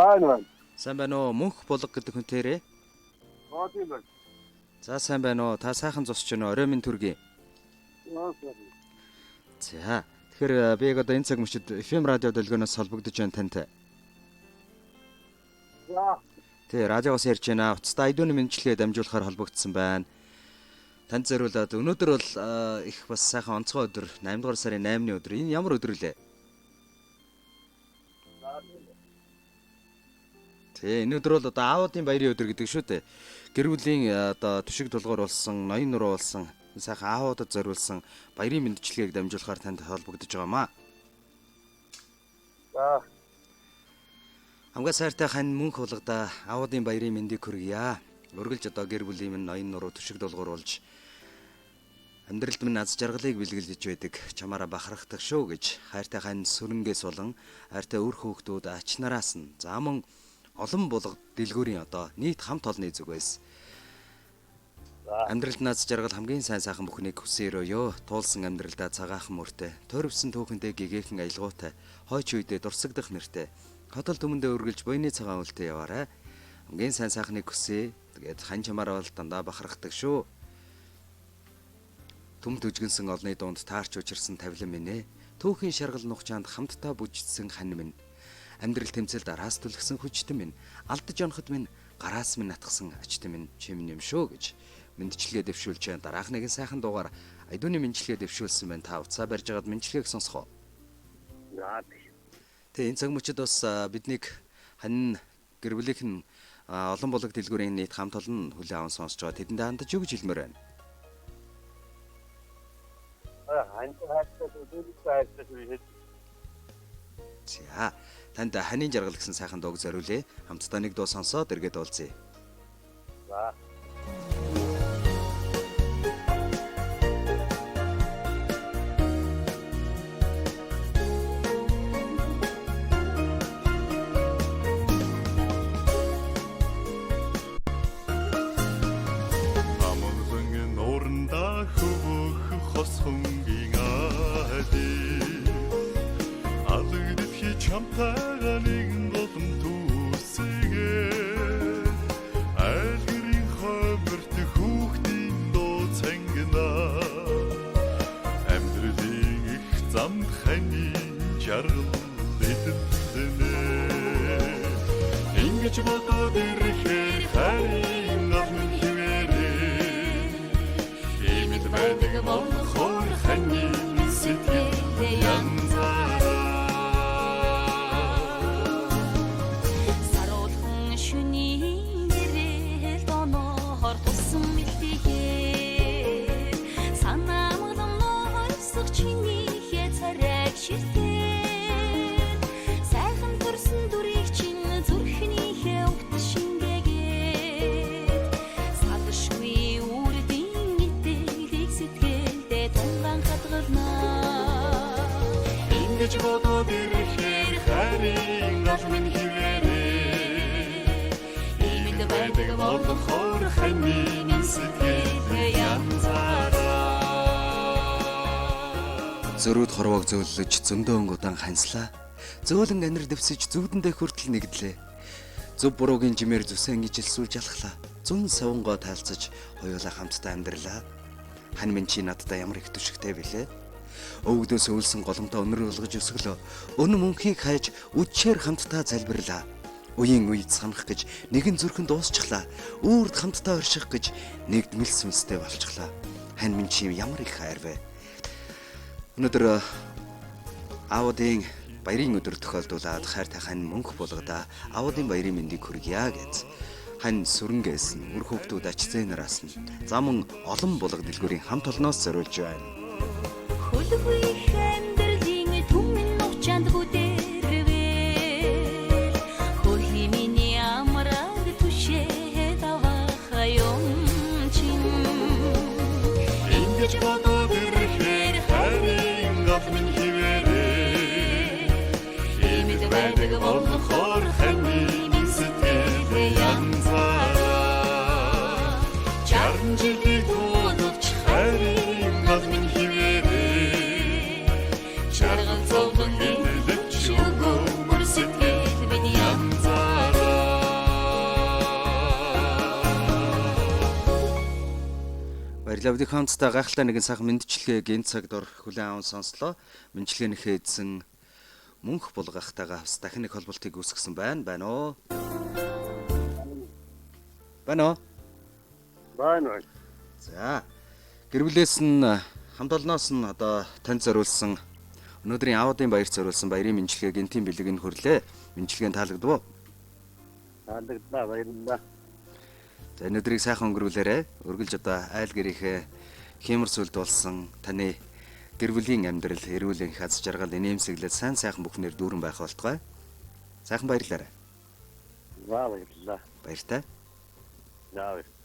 Байна. Сайн байна уу? Мөнх булга гэдэг хүнтээрээ. Тийм байна. За сайн байна уу? Та сайхан зусч байна уу? Орой минь төргий. За. Тэгэхээр би яг одоо энэ цаг мөчид FM радио долгионоос холбогдож байна тантай. За. Тэ радиогоос ярьж байна. Уцтай айдууны мэндчлэгээ дамжуулахаар холбогдсон байна. Танд зориулаад өнөөдөр бол их бас сайхан онцгой өдөр 8 дугаар сарын 8-ны өдөр. Энэ ямар өдөр вэ? Тэ энэ өдөр бол одоо аавуудын баярын өдөр гэдэг шүү дээ. Гэр бүлийн одоо түшиг тулгуур болсон, ноён нуруу болсон сайхан аавуудад зориулсан баярын мэндчлэгийг дамжуулахаар танд холбогдож байгаамаа. За. Хамгаа сайртай хань мөнх булгада аавуудын баярын мэндийг хүргье. Үргэлж одоо гэр бүлийн минь ноён нуруу түшиг тулгуур болж амьдралд минь аз жаргалыг бэлгэлж байдаг чамаараа бахархдаг шүү гэж хайртай хань сүрэнгээс болон хайртай үр хөөгтүүд ач нараас нь зааман олон булга дэлгүүрийн одоо нийт хамт олонны зүг байсан. Амьдралд наз жаргал хамгийн сайн сайхан бүхнийг хүсэн өрөөё. Туулсан амьдралдаа цагаахан мөртэй, төрөвсөн түүхэндээ гэгээхэн аялгаутай, хойч үедээ дурсагдах нэртэй, хотол түмэндээ үргэлж буйны цагаан үлдээ яваарай. Хамгийн сайн сайхныг хүсье. Тэгээд хань чамаараа бол дандаа бахархдаг шүү. Түм төжгөнсөн олны дунд таарч учирсан тавилан минь ээ. Түүхийн шаргал нухчаанд хамтдаа бүжигдсэн хань минь. Амьдрал тэмцэлд араас түлхсэн хүчтэн минь. Алдаж оноход минь гараас минь натгсан ачтэн минь чимэн юм шүү гэж мэндчлэгээ дэвшүүлж байгаа. Дараах нэгэн сайхан дуугаар айдууны мэндчлэгээ дэвшүүлсэн байна. Та уцаа барьж агаад мэндчлэгийг сонсгоо. За. Тэ энэ цаг мөчид бас биднийг хань гэр бүлийнхэн олон булга дэлгүүрийн нийт хамт олон хүлээн аван сонсож байгаа. Тэдэндээ хандаж юу гэж хэлмээр байна? За, танд ханийн жаргал гэсэн сайхан дууг зориулъя. Хамтдаа нэг дуу сонсоод эргээд уулзъя. За. Зөрүүд хорвоог зөөлөж зөндөө өнгөдөн ханслаа. Зөөлөн анир дэвсэж зүудэндээ хүртэл нэглээ. Зөв буруугийн жимээр зүсэн ижилсүүл жалхлаа. Зүүн савнгоо таалцаж хоёулаа хамтдаа амьдралаа. Хань минь чи надтай ямар их түшигтэй билээ. Өвгдөөс өвлсөн голомтоо өнөр болгож өсгөлөө. Өн мөнхийг хайж үдчээр хамтдаа залбирлаа. Үеийн үед санах гэж нэгэн зүрхэн дуусчихлаа. Үрд хамтдаа орших гэж нэгдмэл сүнстэй болчихлаа. Хань минь чи ямар их хайр вэ? Өнөөдөр аавуудын баярын өдөр тохиолдуулаад хайртай хань мөнх булгада аавуудын баярын мэндийг хүргье гэж хань сүрэнгээс нь үр хөөгтүүд ач зээнараас нь замун олон булга дэлгүүрийн хамт олноос зориулж байна. Жаргал зовлон идэлж өгөө мөр сэтгэл минь янзаа Баярлалаа. Өдөрт хамтдаа гайхалтай нэгэн сайхан мэдчилгээ гэн цагт ор хүлээн аван сонслоо. Мэдчилгээнийхээ эзэн мөнх булгахтайгаа бас дахин нэг холболтыг үүсгэсэн байна уу? Байна уу? Байна. За. Гэр бүлээс нь хамт олноос нь одоо танд зориулсан өнөөдрийн аудын баярт зориулсан баярын мэдчилгээ гэнтийн бэлэг нь хүрлээ. Мэдчилгээнд таалагдав уу? Таалагдаа баярлалаа. За өнөөдрийг сайхан өнгөрүүлээрэй. Үргэлж одоо айл гэрийнхээ хиймэр сүлд болсон таны гэр бүлийн амьдрал, эрүүл энх аз жаргал, инээмсэглэл сайн сайхан бүхнээр дүүрэн байх болтугай. Сайхан баярлалаа. За баярлалаа. Баяртай. За баярлалаа.